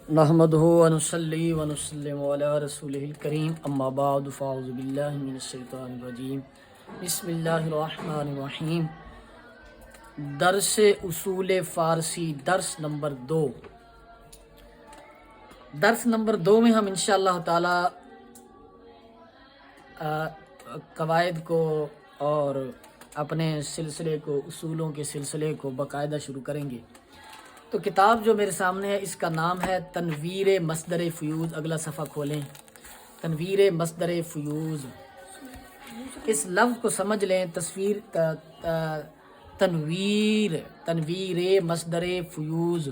نحمدہ ونصلی ونسلم علی رسولہ الکریم اما بعد فاعوذ باللہ من الشیطان الرجیم بسم اللہ الرحمن الرحیم۔ درس اصول فارسی درس نمبر 2 میں ہم انشاءاللہ تعالی قواعد کو اور اپنے سلسلے کو اصولوں کے سلسلے کو باقاعدہ شروع کریں گے۔ تو کتاب جو میرے سامنے ہے اس کا نام ہے تنویر مصدر فیوض۔ اگلا صفحہ کھولیں، تنویر مصدر فیوض۔ اس لفظ کو سمجھ لیں، تنویر مصدر فیوض۔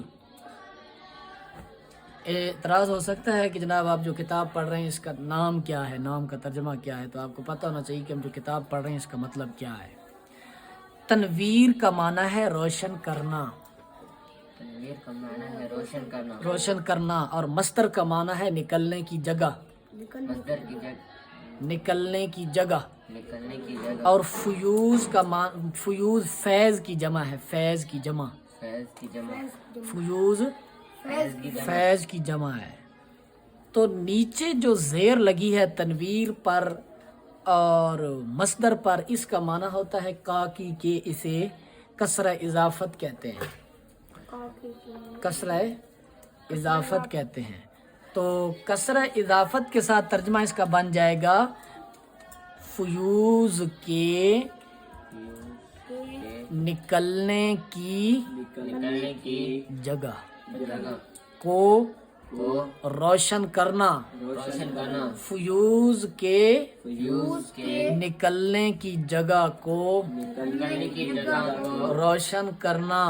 اعتراض ہو سکتا ہے کہ جناب آپ جو کتاب پڑھ رہے ہیں اس کا نام کیا ہے، نام کا ترجمہ کیا ہے، تو آپ کو پتہ ہونا چاہیے کہ ہم جو کتاب پڑھ رہے ہیں اس کا مطلب کیا ہے۔ تنویر کا معنی ہے روشن کرنا، روشن کرنا، اور مصدر کا معنی ہے نکلنے کی جگہ، نکلنے کی جگہ۔ اور فیوض کا فیوض فیض کی جمع ہے، فیض کی جمع، فیوض فیض کی جمع ہے۔ تو نیچے جو زیر لگی ہے تنویر پر اور مصدر پر، اس کا معنی ہوتا ہے کاکی کے، اسے کسرہ اضافت کہتے ہیں، کسرہ اضافت کہتے ہیں۔ تو کسرہ اضافت کے ساتھ ترجمہ اس کا بن جائے گا فیوض کے نکلنے کی جگہ کو روشن کرنا، فیوض کے نکلنے کی جگہ کو روشن کرنا،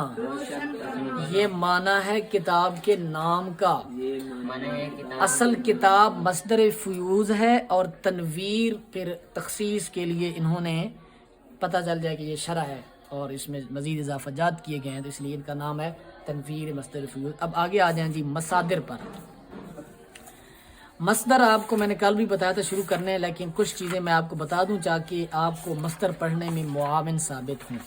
یہ معنی ہے کتاب کے نام کا۔ اصل کتاب مصدر فیوض ہے، اور تنویر پھر تخصیص کے لیے انہوں نے پتہ چل جائے کہ یہ شرح ہے اور اس میں مزید اضافہ جات کیے گئے ہیں، تو اس لیے ان کا نام ہے تنویر مصدر فیوض۔ اب آگے آ جائیں جی مصادر پر۔ مصدر آپ کو میں نے کل بھی بتایا تھا شروع کرنے، لیکن کچھ چیزیں میں آپ کو بتا دوں تاکہ آپ کو مصدر پڑھنے میں معاون ثابت ہوں۔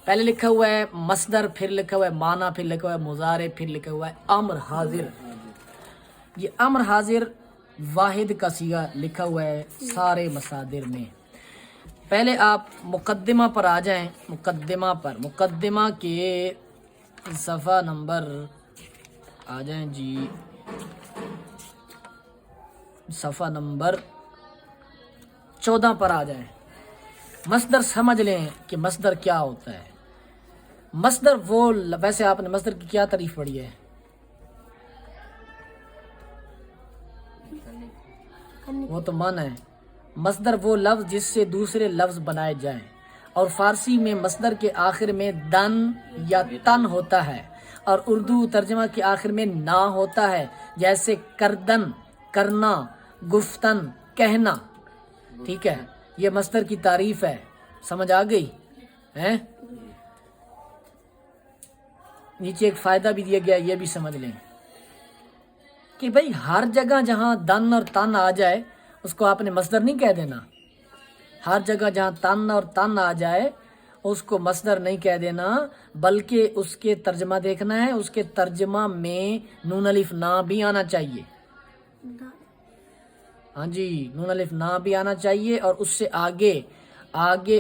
پہلے لکھا ہوا ہے مصدر، پھر لکھا ہوا ہے معنی، پھر لکھا ہوا ہے مضارع، پھر لکھا ہوا ہے امر حاضر۔ یہ امر حاضر واحد کا صیغہ لکھا ہوا ہے سارے مصادر میں۔ پہلے آپ مقدمہ پر آ جائیں، مقدمہ کے صفحہ نمبر آ جائیں جی، صفحہ نمبر 14 پر آ جائیں۔ مصدر سمجھ لیں کہ مصدر کیا ہوتا ہے۔ مصدر وہ، ویسے آپ نے مصدر کی کیا تعریف پڑھی ہے؟ وہ تو معنی ہے۔ مصدر وہ لفظ جس سے دوسرے لفظ بنائے جائیں، اور فارسی میں مصدر کے آخر میں دن یا تن ہوتا ہے، اور اردو ترجمہ کے آخر میں نا ہوتا ہے، جیسے کردن کرنا، گفتن کہنا۔ ٹھیک ہے، یہ مصدر کی تعریف ہے، سمجھ آ گئی ہے؟ نیچے ایک فائدہ بھی دیا گیا، یہ بھی سمجھ لیں کہ بھئی ہر جگہ جہاں دن اور تن آ جائے اس کو آپ نے مصدر نہیں کہہ دینا۔ ہر جگہ جہاں تن اور تن آ جائے اس کو مصدر نہیں کہہ دینا، بلکہ اس کے ترجمہ دیکھنا ہے، اس کے ترجمہ میں نون الف نا بھی آنا چاہیے۔ ہاں جی، نون الف نا بھی آنا چاہیے، اور اس سے آگے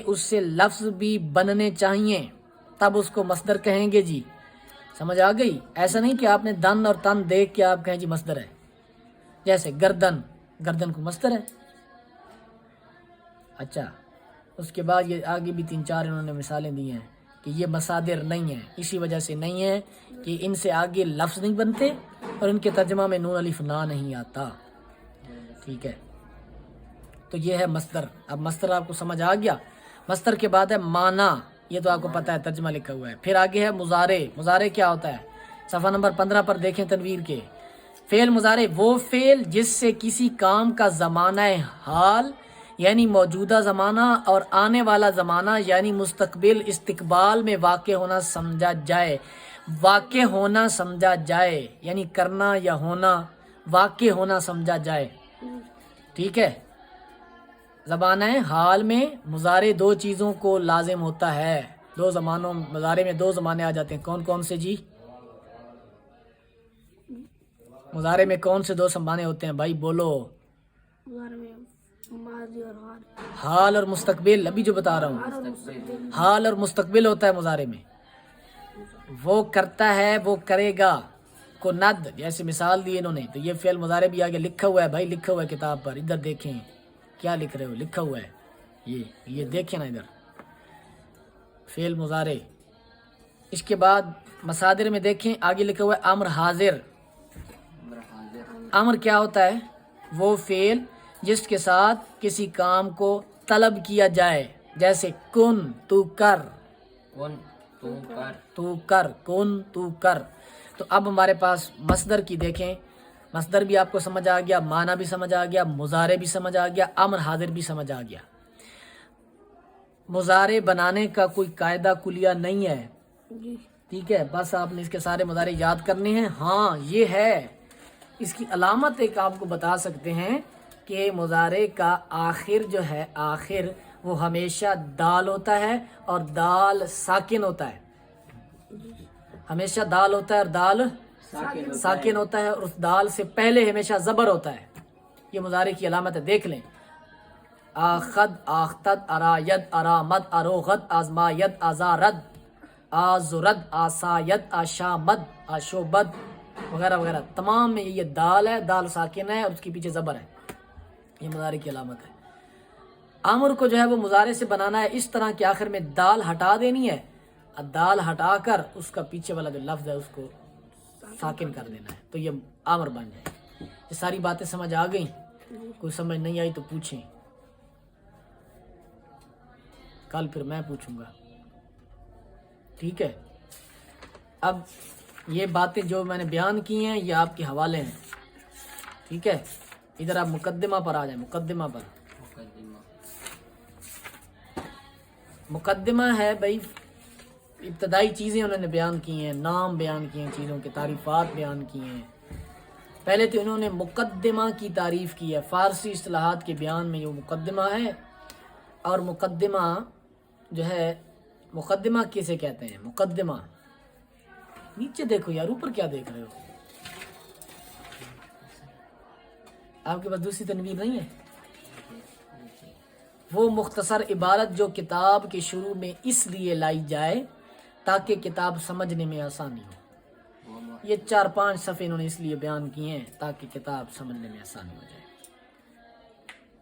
اس سے لفظ بھی بننے چاہیے، تب اس کو مصدر کہیں گے جی۔ سمجھ آ گئی؟ ایسا نہیں کہ آپ نے دن اور تن دیکھ کے آپ کہیں جی مصدر ہے، جیسے گردن، گردن کو مصدر ہے۔ اچھا، اس کے بعد یہ آگے بھی 3-4 انہوں نے مثالیں دی ہیں کہ یہ مصادر نہیں ہیں، اسی وجہ سے نہیں ہے کہ ان سے آگے لفظ نہیں بنتے اور ان کے ترجمہ میں نون الف نا نہیں آتا۔ ٹھیک ہے، تو یہ ہے مصدر۔ اب مصدر آپ کو سمجھ آ گیا۔ مصدر کے بعد ہے معنی، یہ تو آپ کو پتہ ہے، ترجمہ لکھا ہوا ہے۔ پھر آگے ہے مضارع۔ مضارع کیا ہوتا ہے؟ صفحہ نمبر 15 پر دیکھیں تنویر کے۔ فعل مضارع وہ فعل جس سے کسی کام کا زمانہ حال یعنی موجودہ زمانہ اور آنے والا زمانہ یعنی مستقبل استقبال میں واقع ہونا سمجھا جائے۔ واقع ہونا سمجھا جائے یعنی کرنا یا ہونا، واقع ہونا سمجھا جائے۔ ٹھیک ہے، زمانہ حال میں مضارع 2 چیزوں کو لازم ہوتا ہے، 2 زمانوں، مضارع میں 2 زمانے آ جاتے ہیں۔ کون کون سے جی؟ मुजारे में कौन से दो संभाने होते हैं भाई, बोलो। मुजारे में माजी और हाल हाल और मुस्तकबिल, अभी जो बता रहा हूँ, हाल और मुस्तकबिल होता है मुजारे में। वो करता है, वो करेगा को नद, जैसे मिसाल दी इन्होंने, तो ये फेल मुजारे भी आगे लिखा हुआ है भाई, लिखा हुआ है किताब पर, इधर देखें क्या लिख रहे हो, लिखा हुआ है ये देखें ना इधर, फेल मुजारे। इसके बाद मसादिर में देखें, आगे लिखा हुआ है अम्र हाजिर। अम्र क्या होता है? वो फेल जिसके साथ किसी काम को तलब किया जाए, जैसे कुन तू कर, तू कर, कुन तू कर। तो अब हमारे पास मसदर की देखें, मसदर भी आपको समझ आ गया, माना भी समझ आ गया, मुजारे भी समझ आ गया, अम्र हाजिर भी समझ आ गया। मुजारे बनाने का कोई कायदा कुलिया नहीं है, जी। ठीक है, बस आपने इसके सारे मुजारे याद करने हैं। हाँ ये है, इसकी अलामत एक आपको बता सकते हैं कि मुजारे का आखिर जो है, आखिर वो हमेशा दाल होता है और दाल साकिन होता है, हमेशा दाल होता है और दाल साकिन होता है, और उस दाल से पहले हमेशा ज़बर होता है। ये मुजारे की अलामत है, देख लें। आखद, आख्तद, अरायद, अरामद, अरोगद, आजमायद, आजारद, आजुरद, आसायद, आशामद, आशोबद वगैरह वगैरह, तमाम में ये दाल है, दाल साकिन है और उसके पीछे ज़बर है, ये मुजारे की अलामत है। आमर को जो है वो मुजारे से बनाना है इस तरह के आखिर में दाल हटा देनी है, और दाल हटाकर उसका पीछे वाला जो लफ्ज़ है उसको साकिन कर देना है, तो ये आमर बन जाए। ये सारी बातें समझ आ गई? कोई समझ नहीं आई तो पूछें, कल फिर मैं पूछूंगा, ठीक है। अब ये बातें जो मैंने बयान की हैं ये आपके हवाले हैं, ठीक है। इधर आप मुकद्दिमा पर आ जाए, मुकद्दिमा पर। मुकद्दिमा है भाई, इब्तदाई चीज़ें उन्होंने बयान की हैं, नाम बयान किए हैं, चीज़ों के तारीफ़ात बयान किए हैं। पहले तो इन्होंने मुकद्दिमा की तारीफ़ की है, फ़ारसी इस्तिलाहात के बयान में ये मुकद्दिमा है। और मुकद्दिमा जो है, मुकद्दिमा किसे कहते हैं? मुकद्दिमा, नीचे देखो यार, ऊपर क्या देख रहे हो? आपके पास दूसरी तनवीर नहीं है? वो मुख्तसर इबारत जो किताब के शुरू में इसलिए लाई जाए ताकि किताब समझने में आसानी हो। ये 4-5 सफ़े इन्होंने इसलिए बयान किए हैं ताकि किताब समझने में आसानी हो जाए,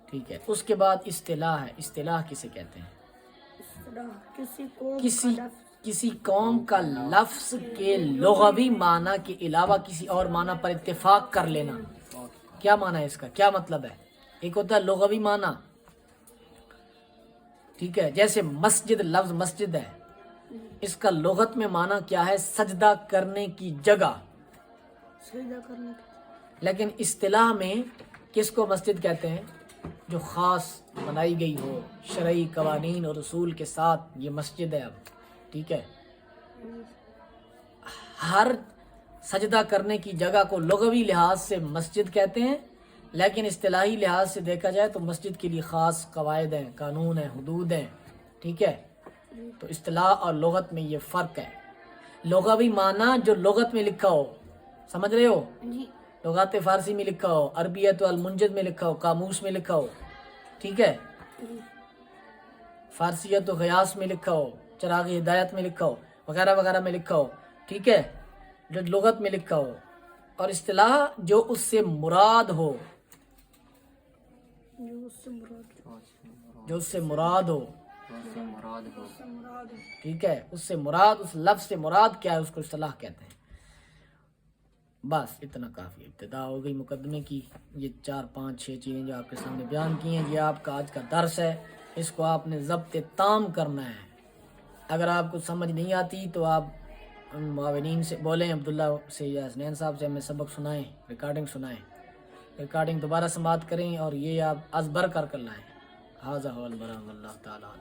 ठीक है। उसके बाद इस्तिलाह है, इस्तिलाह किसे कहते हैं? किसी कौम का लफ्ज़ के लुग़वी माना के अलावा किसी और माना पर इत्तेफाक कर लेना। क्या माना है इसका, क्या मतलब है? एक होता है लुग़वी माना, ठीक है, जैसे मस्जिद, लफ्ज़ मस्जिद है, इसका लुगत में माना क्या है? सजदा करने की जगह, सजदा करने की। लेकिन इस्तिलाह में किसको मस्जिद कहते हैं? जो ख़ास बनाई गई हो शरई कवानीन और रसूल के साथ, ये मस्जिद है अब, ठीक है। हर सजदा करने की जगह को लुग़वी लिहाज से मस्जिद कहते हैं, लेकिन इस्तिलाही लिहाज से देखा जाए तो मस्जिद के लिए ख़ास कवायद हैं, कानून हैं, हुदूद हैं, ठीक है। तो इस्तिलाह और लुगत में ये फ़र्क है। लुग़वी माना जो लुगत में लिखा हो, समझ रहे हो? लुग़ात फ़ारसी में लिखा हो, अरबियत अल मुंजद में लिखा हो, कामूस में लिखा हो, ठीक है, फ़ारसियत व ग़ियास में लिखा हो, चिराग़ हिदायत में लिखा हो, वगैरह वगैरह में लिखा हो, ठीक है, जो लुगत में लिखा हो। और इस्तिलाह जो उससे मुराद हो, जो उससे मुराद हो, ठीक है, उससे मुराद, उस लफ्ज़ से मुराद क्या है, उसको इस्तिलाह कहते हैं। बस इतना काफ़ी, इब्तिदा हो गई मुकदमे की। ये 4-5-6 चीज़ें जो आपके सामने बयान की हैं, ये आपका आज का दर्स है, इसको आपने ज़ब्त ताम करना है। अगर आपको समझ नहीं आती तो आप मुआविनीन से बोलें, अब्दुल्ला से या हसनैन साहब से हमें सबक सुनाएं, रिकॉर्डिंग सुनाएं, रिकॉर्डिंग दोबारा समाप्त करें और ये आप अज़बर कर लाएँ। हाज़ा हुवल बलाग, अल्लाह ताला।